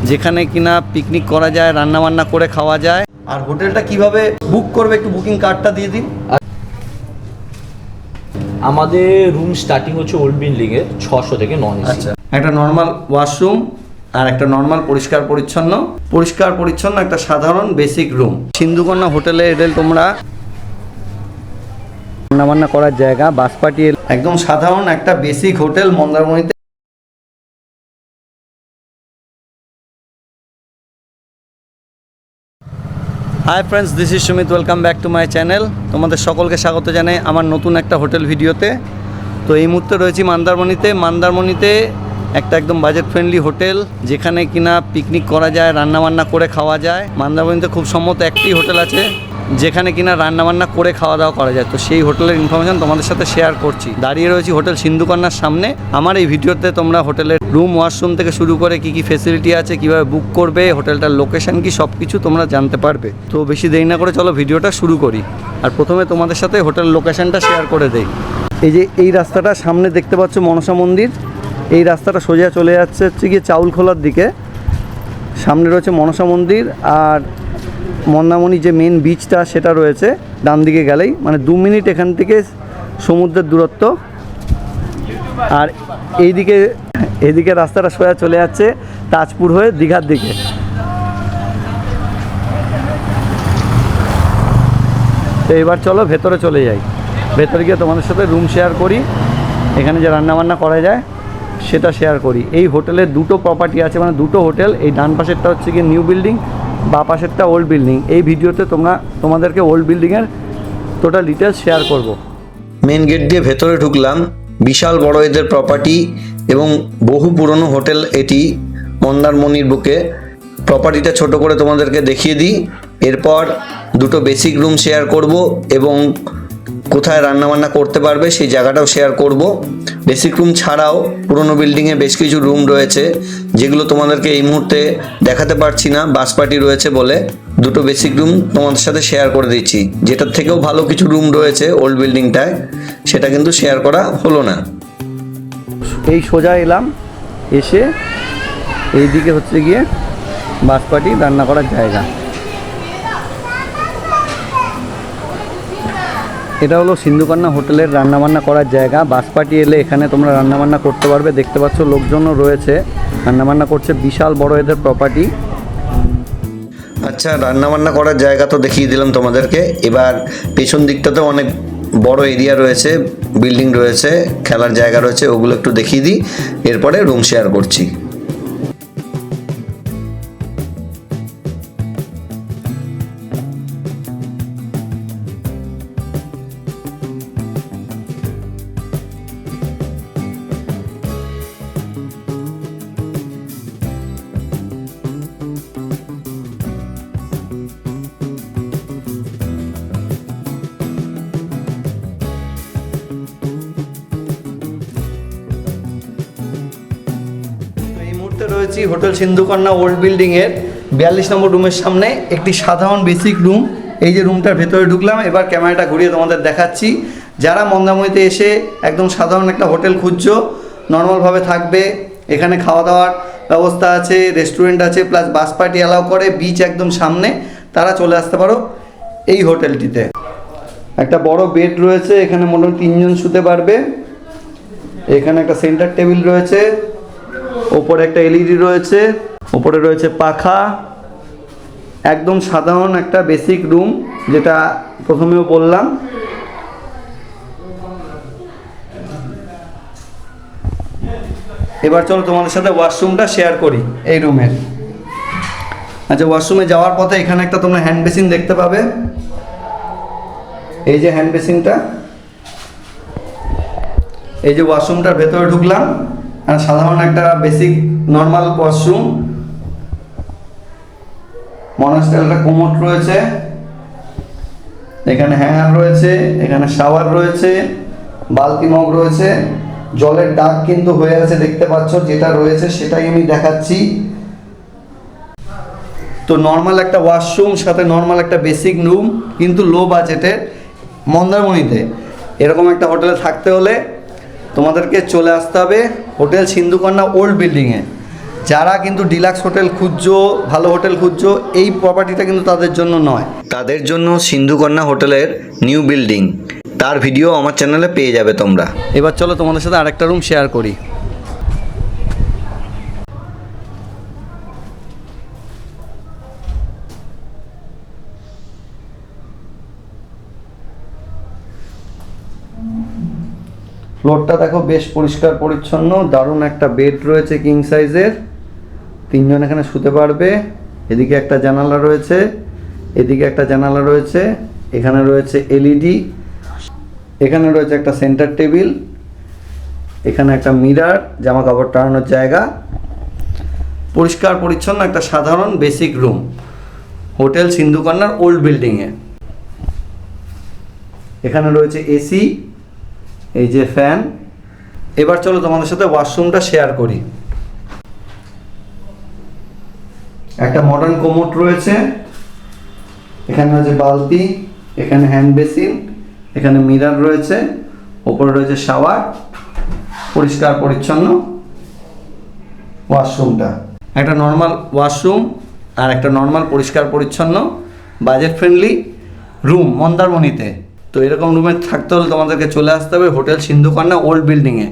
যেখানে কিনা পিকনিক করা যায়, রান্না বান্না করে খাওয়া যায়। আর হোটেলটা কিভাবে বুক করবে একটু বুকিং কার্ডটা দিয়ে দিন। আমাদের রুম স্টার্টিং হচ্ছে ওল্ড বিল্ডিং এর 600 থেকে নন এসি। আচ্ছা, একটা নর্মাল ওয়াশরুম আর একটা নর্মাল পরিষ্কার পরিচ্ছন্ন একটা সাধারণ বেসিক রুম। সিন্ধুকন্যা হোটেলে এলে তোমরা রান্নাবান্না করার জায়গা, বাসপাটি, একদম সাধারণ একটা বেসিক হোটেল মন্দারমণিতে। Hi friends, this is Sumit, welcome back to my channel. তোমাদের সকলকে স্বাগত জানাই আমার নতুন একটা হোটেল ভিডিওতে। তো এই মুহূর্তে রয়েছি মন্দারমণিতে একটা একদম বাজেট ফ্রেন্ডলি হোটেল, যেখানে কিনা পিকনিক করা যায়, রান্নাবান্না করে খাওয়া যায়। মন্দারমণিতে খুব সম্ভবত একটি হোটেল আছে যেখানে কিনা রান্নাবান্না করে খাওয়া দাওয়া করা যায়। তো সেই হোটেলের ইনফরমেশন তোমাদের সাথে শেয়ার করছি। দাঁড়িয়ে রয়েছি হোটেল সিন্ধুকন্যার সামনে। আমার এই ভিডিওতে তোমরা হোটেলের রুম, ওয়াশরুম থেকে শুরু করে কী কী ফেসিলিটি আছে, কীভাবে বুক করবে, হোটেলটার লোকেশন কি, সব কিছু তোমরা জানতে পারবে। তো বেশি দেরি না করে চলো ভিডিওটা শুরু করি। আর প্রথমে তোমাদের সাথে হোটেল লোকেশনটা শেয়ার করে দেই। এই যে এই রাস্তাটা সামনে দেখতে পাচ্ছ মনসা মন্দির, এই রাস্তাটা সোজা চলে যাচ্ছে হচ্ছে গিয়ে চাউলখোলার দিকে। সামনে রয়েছে মনসা মন্দির, আর মন্দারমণি যে মেন বিচটা সেটা রয়েছে ডান দিকে গেলেই, মানে 2 মিনিট এখান থেকে সমুদ্রের দূরত্ব। আর এইদিকে রাস্তাটা সোজা চলে যাচ্ছে তাজপুর হয়ে দীঘার দিকে। তো এবার চলো ভেতরে চলে যাই, ভেতরে গিয়ে তোমাদের সাথে রুম শেয়ার করি, এখানে যে রান্নাবান্না করা যায় সেটা শেয়ার করি। এই হোটেলে দুটো প্রপার্টি আছে, মানে দুটো হোটেল। এই ডান পাশেরটা হচ্ছে গিয়ে নিউ বিল্ডিং, বা পাশেরটা ওল্ড বিল্ডিং। এই ভিডিওতে তোমাদেরকে ওল্ড বিল্ডিংয়ের টোটাল ডিটেলস শেয়ার করব। মেন গেট দিয়ে ভেতরে ঢুকলাম, বিশাল বড় এদের প্রপার্টি এবং বহু পুরনো হোটেল এটি মন্দারমণির বুকে। প্রপার্টিটা ছোট করে তোমাদেরকে দেখিয়ে দিই, এরপর দুটো বেসিক রুম শেয়ার করব এবং কোথায় রান্নাবান্না করতে পারবে সেই জায়গাটাও শেয়ার করব। বেসিক রুম ছাড়াও পুরনো বিল্ডিংয়ে বেশ কিছু রুম রয়েছে, যেগুলো তোমাদেরকে এই মুহূর্তে দেখাতে পারছি না, বাস পার্টি রয়েছে বলে। দুটো বেসিক রুম তোমাদের সাথে শেয়ার করে দিচ্ছি। যেটার থেকেও ভালো কিছু রুম রয়েছে ওল্ড বিল্ডিংটায়, সেটা কিন্তু শেয়ার করা হলো না। এই সোজা এলাম, এসে এই দিকে হচ্ছে গিয়ে বাস পার্টি রান্না করার জায়গা। এটা হলো সিন্ধুকন্যা হোটেলের রান্নাবান্না করার জায়গা। বাস পার্টি এলে এখানে তোমরা রান্নাবান্না করতে পারবে। দেখতে পাচ্ছ লোকজনও রয়েছে, রান্নাবান্না করছে। বিশাল বড় এদের প্রপার্টি। আচ্ছা, রান্নাবান্না করার জায়গা তো দেখিয়ে দিলাম তোমাদেরকে। এবার পেছন দিকটাতেও অনেক বড় এরিয়া রয়েছে, বিল্ডিং রয়েছে, খেলার জায়গা রয়েছে, ওগুলো একটু দেখিয়ে দিই, এরপরে রুম শেয়ার করছি। রয়েছি হোটেল সিন্ধুকন্যা ওল্ড বিল্ডিংয়ের 42 নম্বর রুমের সামনে। একটি সাধারণ বেসিক রুম। এই যে রুমটার ভেতরে ঢুকলাম, এবার ক্যামেরাটা ঘুরিয়ে তোমাদের দেখাচ্ছি। যারা মন্দারমণিতে এসে একদম সাধারণ একটা হোটেল খুঁজছো, নর্মালভাবে থাকবে, এখানে খাওয়া দাওয়ার ব্যবস্থা আছে, রেস্টুরেন্ট আছে, প্লাস বাস পার্টি অ্যালাউ করে, বিচ একদম সামনে, তারা চলে আসতে পারো এই হোটেলটিতে। একটা বড় বেড রয়েছে, এখানে মোটামুটি 3 জন শুতে পারবে। এখানে একটা সেন্টার টেবিল রয়েছে, ওপরে একটা এলইডি রয়েছে, ওপরে রয়েছে পাখা। একদম সাধারণ একটা বেসিক রুম, যেটা প্রথমেও বললাম। এবার চলো তোমাদের সাথে ওয়াশরুমটা শেয়ার করি এই রুমের। আচ্ছা, ওয়াশরুমে যাওয়ার পথে এখানে একটা তোমরা হ্যান্ড বেসিন দেখতে পাবে। এই যে হ্যান্ড বেসিনটা, এই যে ওয়াশরুমটার ভেতরে ঢুকলাম, আর সাধারণ একটা বেসিক নর্মাল ওয়াশরুম। মনস্টাইল একটা কোমোড রয়েছে, এখানে হ্যাঙ্গার রয়েছে, এখানে শাওয়ার রয়েছে, বালতি মগ রয়েছে। জলের ডাক কিন্তু হয়ে আছে, দেখতে পাচ্ছ, যেটা রয়েছে সেটাই আমি দেখাচ্ছি। তো নর্মাল একটা ওয়াশরুম সাথে নর্মাল একটা বেসিক রুম, কিন্তু লো বাজেটে মন্দারমণিতে এরকম একটা হোটেলে থাকতে হলে তোমাদেরকে চলে আসতে হবে হোটেল সিন্ধুকন্যা ওল্ড বিল্ডিংয়ে। যারা কিন্তু ডিলাক্স হোটেল খুঁজছো, ভালো হোটেল খুঁজছো, এই প্রপার্টিটা কিন্তু তাদের জন্য নয়। তাদের জন্য সিন্ধুকন্যা হোটেলের নিউ বিল্ডিং, তার ভিডিও আমার চ্যানেলে পেয়ে যাবে তোমরা। এবার চলো তোমাদের সাথে আরেকটা রুম শেয়ার করি। ফ্লোরটা দেখো বেশ পরিষ্কার পরিচ্ছন্ন, দারুণ একটা বেড রয়েছে কিং সাইজের, 3 জন এখানে শুতে পারবে। এদিকে একটা জানালা রয়েছে, এদিকে একটা জানালা রয়েছে, এখানে রয়েছে এলইডি, এখানে রয়েছে একটা সেন্টার টেবিল, এখানে একটা মিরর, জামা কাপড় টানানোর জায়গা। পরিষ্কার পরিচ্ছন্ন একটা সাধারণ বেসিক রুম হোটেল সিন্ধুকন্যার ওল্ড বিল্ডিংয়ে। এখানে রয়েছে এসি, এই যে ফ্যান। এবার চলো তোমাদের সাথে ওয়াশরুমটা শেয়ার করি। একটা মডার্ন কোমোড রয়েছে, এখানে রয়েছে বালতি, এখানে হ্যান্ড বেসিন, এখানে মিরর রয়েছে, ওপরে রয়েছে শাওয়ার। পরিষ্কার পরিচ্ছন্ন ওয়াশরুমটা, একটা নর্মাল ওয়াশরুম আর একটা নর্মাল পরিষ্কার পরিচ্ছন্ন বাজেট ফ্রেন্ডলি রুম মন্দারমণিতে। তো এরকম রুমে থাকতে হলে তোমাদেরকে চলে আসতে হবে হোটেল সিন্ধুকন্যা ওল্ড বিল্ডিংয়ে।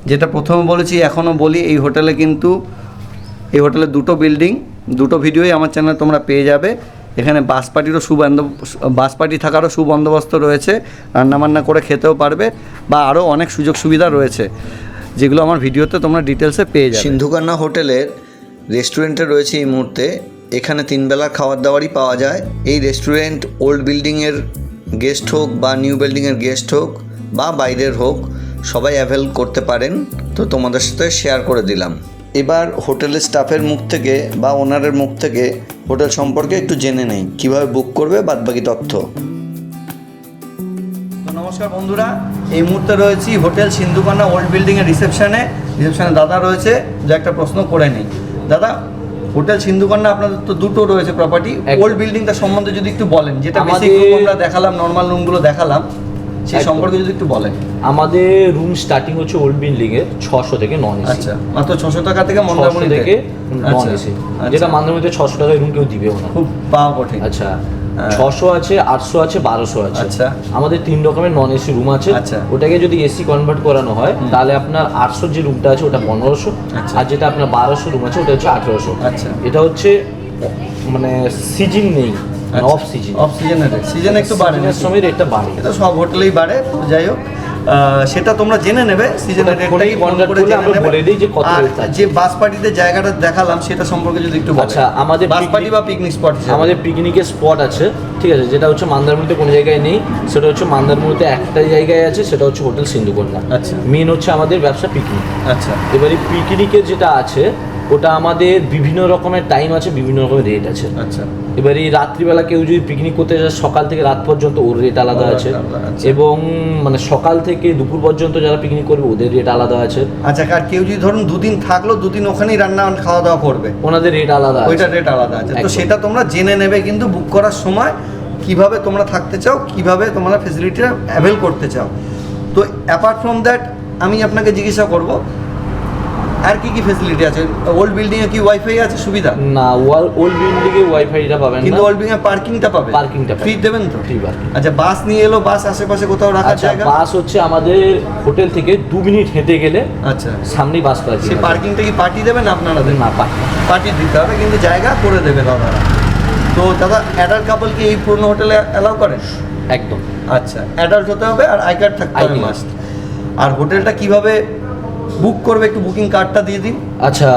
যেটা প্রথমে বলেছি এখনও বলি, এই হোটেলে কিন্তু এই হোটেলে দুটো বিল্ডিং, দুটো ভিডিওই আমার চ্যানেলে তোমরা পেয়ে যাবে। এখানে বাস পার্টি থাকারও সুবন্দোবস্ত রয়েছে, রান্নাবান্না করে খেতেও পারবে, বা আরও অনেক সুযোগ সুবিধা রয়েছে যেগুলো আমার ভিডিওতে তোমরা ডিটেলসে পেয়ে যাবে। সিন্ধুকন্যা হোটেলের রেস্টুরেন্টে রয়েছে এই মুহূর্তে, এখানে 3 বেলার খাবার দাবারই পাওয়া যায়। এই রেস্টুরেন্ট ওল্ড বিল্ডিংয়ের গেস্ট হোক বা নিউ বিল্ডিংয়ের গেস্ট হোক বা বাইরের হোক, সবাই অ্যাভেল করতে পারেন। তো তোমাদের সাথে শেয়ার করে দিলাম। এবার হোটেলের স্টাফের মুখ থেকে বা ওনারের মুখ থেকে হোটেল সম্পর্কে একটু জেনে নেই, কীভাবে বুক করবে বাদবাকি তথ্য। নমস্কার বন্ধুরা, এই মুহূর্তে রয়েছি হোটেল সিন্ধুকন্যা ওল্ড বিল্ডিংয়ের রিসেপশনে দাদা রয়েছে, যে একটা প্রশ্ন করে নিই। দাদা, হোটেল সিন্ধুকন্যা আপনাদের তো দুটো রয়েছে প্রপার্টি, ওল্ড বিল্ডিংটা সম্বন্ধে যদি একটু বলেন, যেটা বেসিক রুম আমরা দেখালাম, নর্মাল রুমগুলো দেখালাম, সেই সম্পর্কে যদি একটু বলেন। আমাদের রুম স্টার্টিং হচ্ছে ওল্ড বিল্ডিং এর 600 থেকে নন এসি। আচ্ছা, মাত্র 600 টাকা থেকে মন্দারমণি থেকে নন এসি, যেটা মন্দারমণিতে 600 টাকায় রুম কেউ দিবেও না, খুব পাওয়া কঠিন। আচ্ছা, 600 আছে, 800 আছে, 1200 আছে। আচ্ছা, আমাদের 3 রকমের নন এসি রুম আছে। আচ্ছা, ওটাকে যদি এসি কনভার্ট করানো হয় তাহলে আপনার 800 যে রুমটা আছে ওটা 1500, আর যেটা আপনার 1200 রুম আছে ওটা হচ্ছে 1800। আচ্ছা, এটা হচ্ছে মানে সিজন নেই, অফ সিজন, অফ সিজনের সিজনে একটু বাড়ে, সময় রেটটা বাড়ে, এটা সব হোটেলেই বাড়ে। যাই হোক, সেটা তোমরা জেনে নেবে, সিজনের রেটটা কি কনভার্ট করে জেনে নেবে। বলে দেই যে কত রেট আছে। যে বাস পার্টিতে জায়গাটা দেখালাম সেটা সম্পর্কে যদি একটু বলেন। আচ্ছা, আমাদের বাস পার্টি বা পিকনিক স্পট, আমাদের পিকনিকের স্পট আছে, ঠিক আছে, যেটা হচ্ছে মন্দারমণিতে কোনো জায়গায় নেই, সেটা হচ্ছে মন্দারমণিতে একটাই জায়গায় আছে, সেটা হচ্ছে হোটেল সিন্ধুকন্যা। আচ্ছা, মেন হচ্ছে আমাদের ব্যবসা পিকনিক। আচ্ছা, এবারে পিকনিকের যেটা আছে ওটা আমাদের বিভিন্ন রকমের টাইম আছে, বিভিন্ন রকমের রেট আছে। আচ্ছা, এবারে রাত্রিবেলা কেউ যদি পিকনিক করতে যায় সকাল থেকে রাত পর্যন্ত, ওর রেট আলাদা আছে। এবং মানে সকাল থেকে দুপুর পর্যন্ত যারা পিকনিক করবে ওদের রেট আলাদা আছে। আচ্ছা, আর কেউ যদি ধরুন 2 দিন থাকলো, 2 দিন ওখানেই রান্না খাওয়া দাওয়া করবে, ওনাদের রেট আলাদা, ওইটা রেট আলাদা আছে। তো সেটা তোমরা জেনে নেবে কিন্তু বুক করার সময়, কিভাবে তোমরা থাকতে চাও, কিভাবে তোমরা ফেসিলিটিটা অ্যাভেল করতে চাও। তো অ্যাপার্ট ফ্রম দ্যাট আমি আপনাকে জিজ্ঞাসা করব, আর কি কি ফ্যাসিলিটি আছে? ওল্ড বিল্ডিং এ কি ওয়াইফাই আছে সুবিধা? না, ওল্ড বিল্ডিং এ ওয়াইফাইটা পাবেন না, কিন্তু ওল্ড বিল্ডিং এ পার্কিংটা পাবে, পার্কিংটা ফ্রি দেবেন তো? Free parking. আচ্ছা, বাস নিয়ে এলো, বাস আশেপাশে কোথাও রাখার জায়গা? বাস হচ্ছে আমাদের হোটেল থেকে 2 মিনিট হেঁটে গেলে আচ্ছা সামনেই বাস পার্কিং। সেই পার্কিংটা কি পার্টি দেবেন আপনারা? না, পার্টি দিতে হবে, কিন্তু জায়গা করে দেবে দাদারা। তো দাদা, অ্যাডাল্ট কাপল কি এই পুরনো হোটেলে অ্যালাউ করেন? একদম। আচ্ছা, অ্যাডাল্ট হতে হবে আর আই কার্ড থাকতে হবে মাস্ট। আর হোটেলটা কিভাবে বুক করবে, একটু বুকিং কার্ডটা দিয়ে দিন। আচ্ছা,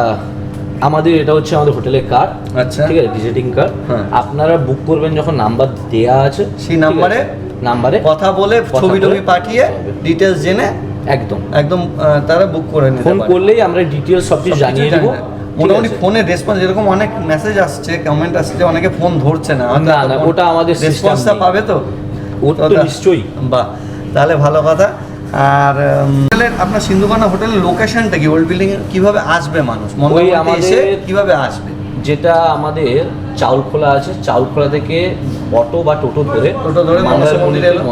আমাদের এটা হচ্ছে আমাদের হোটেলের কার্ড। আচ্ছা, ঠিক আছে, ভিজিটিং কার্ড। আপনারা বুক করবেন যখন নাম্বার দেয়া আছে, সেই নাম্বারে কথা বলে ছবি টবি পাঠিয়ে ডিটেলস জেনে একদম তারা বুক করে নিতে ফোন করলেই আমরা ডিটেলস সব কিছু জানিয়ে দেবো। মোটামুটি ফোনের রেসপন্স, যেরকম অনেক মেসেজ আসছে, কমেন্ট আসছে, অনেকে ফোন ধরছে না, ওটা আমাদের রেসপন্সটা পাবে তো? ওটা তো নিশ্চয়ই। বাহ, তাহলে ভালো কথা। আর সিন্ধুকন্যা হোটেলের লোকেশনটা কি? ওল্ড বিল্ডিং কিভাবে আসবে মানুষ, মন্দারমণিতে এসে কিভাবে আসবে? যেটা আমাদের চাউলখোলা আছে, চাউলখোলা থেকে অটো বা টোটো ধরে মনসা মন্দির এলো।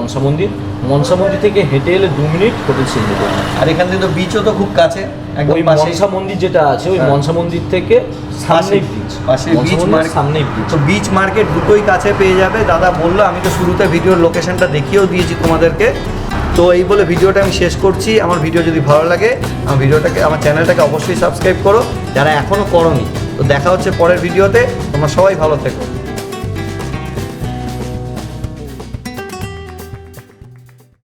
মনসা মন্দির থেকে হেঁটে এলে 2 মিনিট হোটেল সিন্ধুকোট। আর এখান থেকে তো বিচও তো খুব কাছে, একদম ওই পাশে। মনসা মন্দির যেটা আছে, ওই হ্যাঁ। মনসা মন্দির থেকে সামনেই বিচ, পাশে বিচ মার্কেট, সামনেই বিচ। তো বিচ মার্কেট দুটোই কাছে পেয়ে যাবে। দাদা বললো, আমি তো শুরুতে ভিডিওর লোকেশনটা দেখিয়েও দিয়েছি তোমাদেরকে। তো এই বলে ভিডিওটা আমি শেষ করছি। আমার ভিডিও যদি ভালো লাগে আমার চ্যানেলটাকে অবশ্যই সাবস্ক্রাইব করো, যারা এখনও করোনি। তো দেখা হচ্ছে পরের ভিডিওতে, তোমরা সবাই ভালো থেকো।